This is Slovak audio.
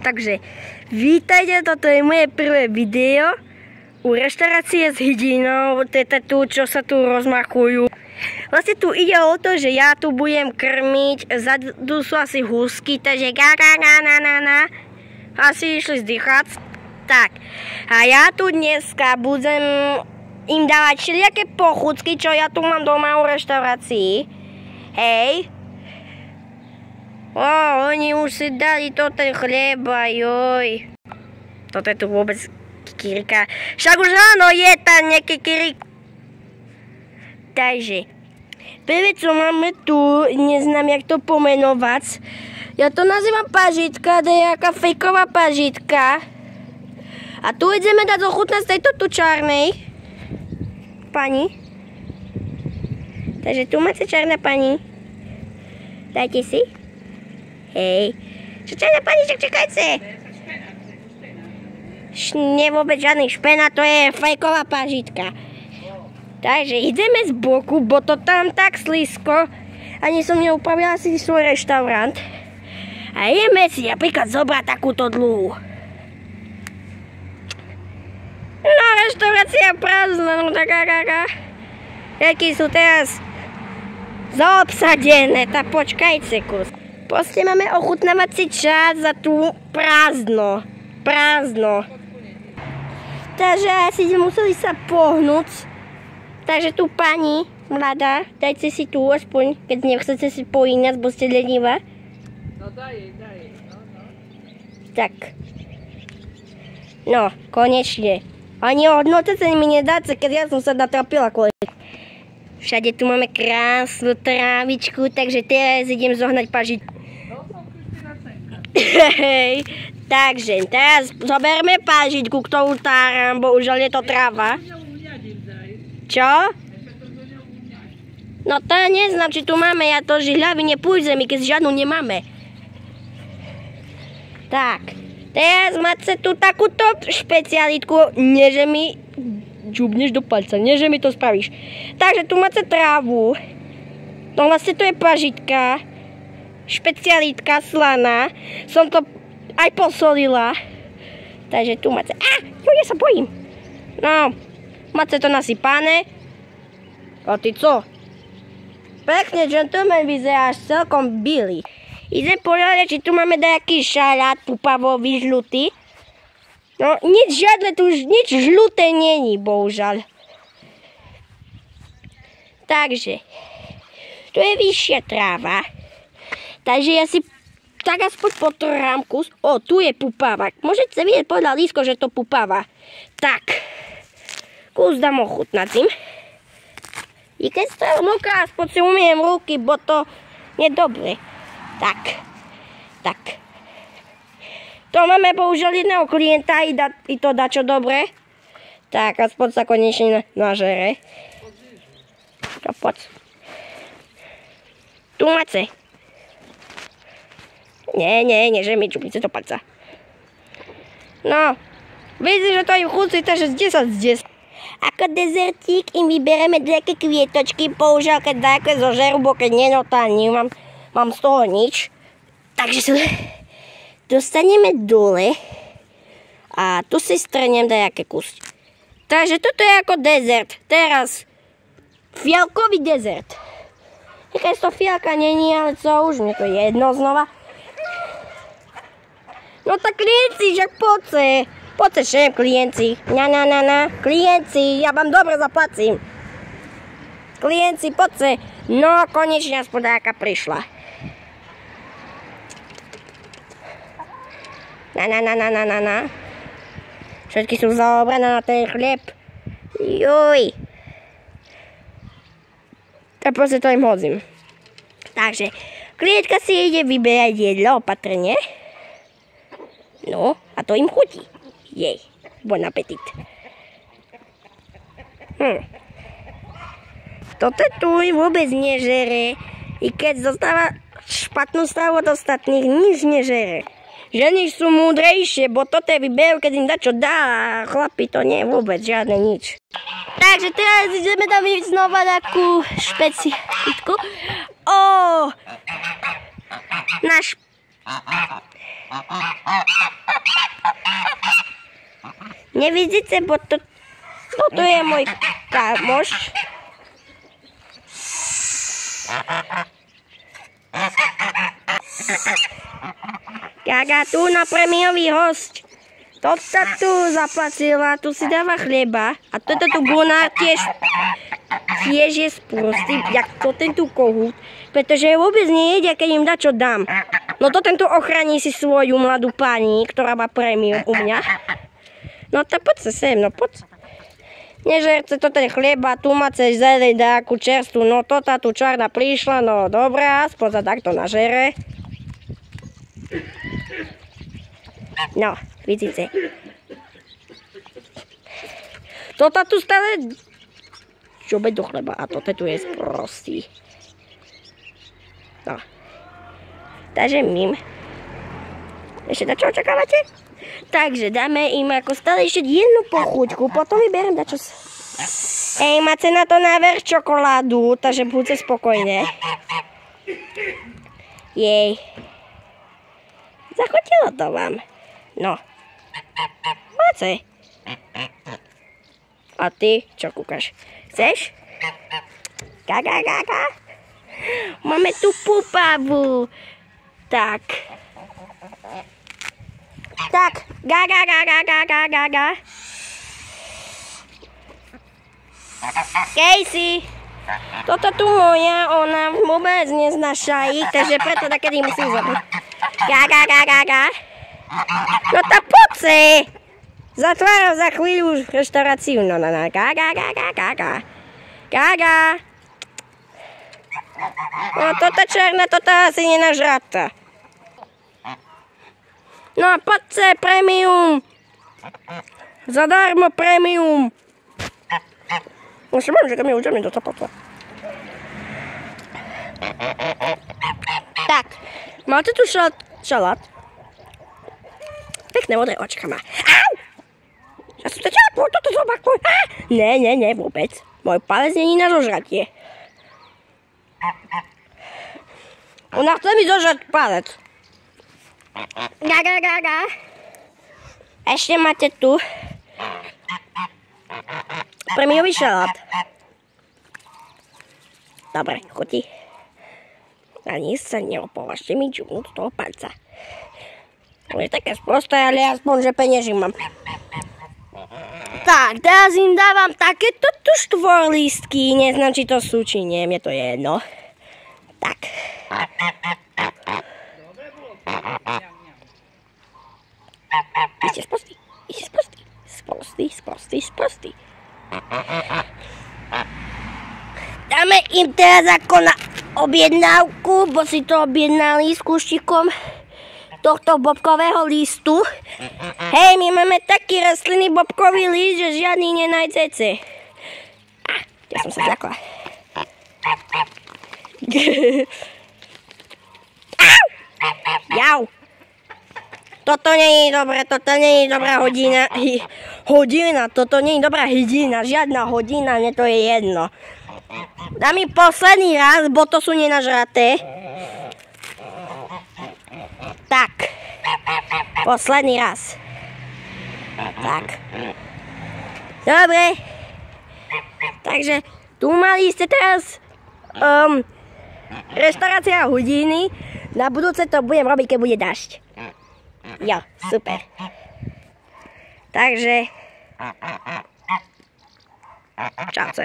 Takže, vítajte, toto je moje prvé video u reštaurácie s hydinou, teda tu, čo sa tu rozmachujú. Vlastne tu ide o to, že ja tu budem krmiť, zadu sú asi husky, takže asi išli zdychať. Tak, a ja tu dneska budem im dávať všelijaké pochucky, čo ja tu mám doma u reštaurácii. Hej. Oni už si dali to ten chleba, joj. Toto je tu vôbec kikirika. Však už áno, je tam nejaký kirik. Takže, prvé co máme tu, neznám jak to pomenovať. Ja to nazývam pažitka, to je jaká fejková pažitka. A tu ideme dať ochutnať z tejto tu čarnej pani. Takže tu máte čarná pani. Dajte si. Hej. Čo čarná pani, čakajte. Nie vôbec žiadny špenát, to je fejková pažitka. Takže ideme z boku, bo to tam tak slízko. Ani som neupravila si svoj reštaurant. A ideme si napríklad zobrať takúto dlhú. No, reštaurácia prázdna, no taká. Jaký sú teraz zaobsadené, tak počkajte kus. Proste máme ochutnávací čas za tú prázdno. Takže asi museli sa pohnúť. Takže tu pani mladá, dajte si tu aspoň, keď nechcete si pojíňať, bo ste lenivá. No daj jej. Tak. No, konečne. Ani hodnotenie mi nedáte, keď ja som sa natrapila kvôli. Všade tu máme krásnu trávičku, takže teraz idem zohnať pažitku. Hej, takže teraz zoberme pažitku, ktorú táram, bo už je to tráva. Čo? No to ja neznám, či tu máme, ja to žihľavy nepôjdem, keď žiadnu nemáme. Tak, teraz máte tu takúto špecialitku, nie že mi džubneš do palca, nie že mi to spravíš. Takže tu máte trávu, no vlastne to je pažitka, špecialitka slaná, som to aj posolila. Takže tu máte, ja sa bojím. No, máte to nasypané. A ty co? Pekne, gentleman, vyzeráš celkom bilý. Idem povedať, či tu máme nejaký šalát pupavový, žlutý. No, nič žiadne, tu nič žluté není, bohužiaľ. Takže, tu je vyššia tráva. Takže ja si tak aspoň potrhám kus. Tu je pupava. Môžete vidieť podľa lístko, že to pupava. Tak, kus dám ochutnať tým. I keď stále moká, aspoň si umiem ruky, bo to je dobre. Tak. To máme bohužiaľ jedného klienta i to dá čo dobre. Tak, aspoň sa konečne nažere. Poď. Tu máte. Nie, že mi čupíte do palca. No, vidíte, že to im chutí, takže z 10 z 10. Ako dezertík im vybereme nejaké kvietočky, použiaľ keď nejaké zožeru, bo keď nie, no to ani mám z toho nič. Takže sa dostaneme dole a tu si strnem nejaké kusy. Takže toto je ako dezert. Teraz fialkový dezert. Keď to fialka není, ale co už, mne to je jedno znova. No tak klienci, však poďte šem, klienci. Klienci, ja vám dobre zaplatím. Klienci, poďte. No, konečne aspoň nejaká prišla. Všetky sú zaobrané na ten chlieb. Juj. Tak proste to im hodzím. Takže, klientka si ide vyberať jedlo opatrne. No, a to im chutí. Jej, bon appetit. Toto tu im vôbec nežere. I keď dostáva špatnú stravu od ostatných, nič nežere. Ženy sú múdrejšie, bo toto je vyberú, keď im dá čo dá, a chlapi to nie, vôbec žiadne nič. Takže teraz ideme tam znova takú špecialitku. Náš Nevidíte, bo toto je môj kamoš. Gaga, tu na prémiový host. Toto tu zaplatila, tu si dáva chleba. A toto tu Gunnar tiež je sprostý, jak to tento kohút. Pretože vôbec nejedia, keď im dá, čo dám. No to tento ochrání si svoju mladú pani, ktorá má prémium u mňa. No tak poď sa sem, no poď. Nežerte to ten chleba, tu máte zeleň dáku čerstvu, no to tá tu čarna prišla, no dobrá, aspoň sa takto nažere. No, vidíte. Toto tu stále čobe do chleba a toto tu je sprostý. No. Takže mím. Ešte na čo očakávate? Takže dáme im ako stále ešte jednu pochuťku, potom vyberiem dačo. Hej, máte na to návrh čokoládu, takže buďte spokojné. Jej. Zachutilo to vám. No. Máte. A ty, čo kúkaš? Chceš? Gaga, gaga. Máme tu pupavu. Tak. Tak. Gaga, gaga, gaga, gaga. Casey. Toto tu moja, ona vôbec neznáša ich, takže preto takedy musím zabiť. Gaga, gaga, gaga. No tak poď si. Zatváram za chvíľu reštauráciu. No. Gaga, gaga, gaga. Gaga. No toto černá, toto asi nenažratá. No a poďte, prémium. Zadarmo prémium. Musím, že mi uđeme do topotla. Tak, máte tu šalát. Pekné modré očka má. Au! Ja som to čakal, toto zobakuj. Ne, vôbec. Môj palec není na zožratie. Ona chce mi zožrať palec. Gaga, gaga. Ešte máte tu prémiový šalát. Dobre, chutí. A nic sa neopovažte mi čupnúť z toho palca. To je také sprosté, ale aspoň, že penieži mám. Tak, teraz im dávam takéto tu štvorlístky. Neznám, či to sú, či nie. Mne to je jedno. Tak. Idete sprostý. Sprostý. Dáme im teraz ako na objednávku, bo si to objednali s kúštikom tohto bobkového listu. Hej, my máme taký rastlinný bobkový list, že žiadny nenájdete. Ja som sa zľakla. Jau. Toto nie je dobré, toto nie je dobrá hodina. Toto nie je dobrá hydina, žiadna hodina, mne to je jedno. Dám mi posledný raz, bo to sú nenažraté. Tak. Posledný raz. Tak. Dobre. Takže tu mali ste teraz reštaurácia hodiny. Na budúce to budem robiť, keď bude dažď. Jo, super. Takže čauce.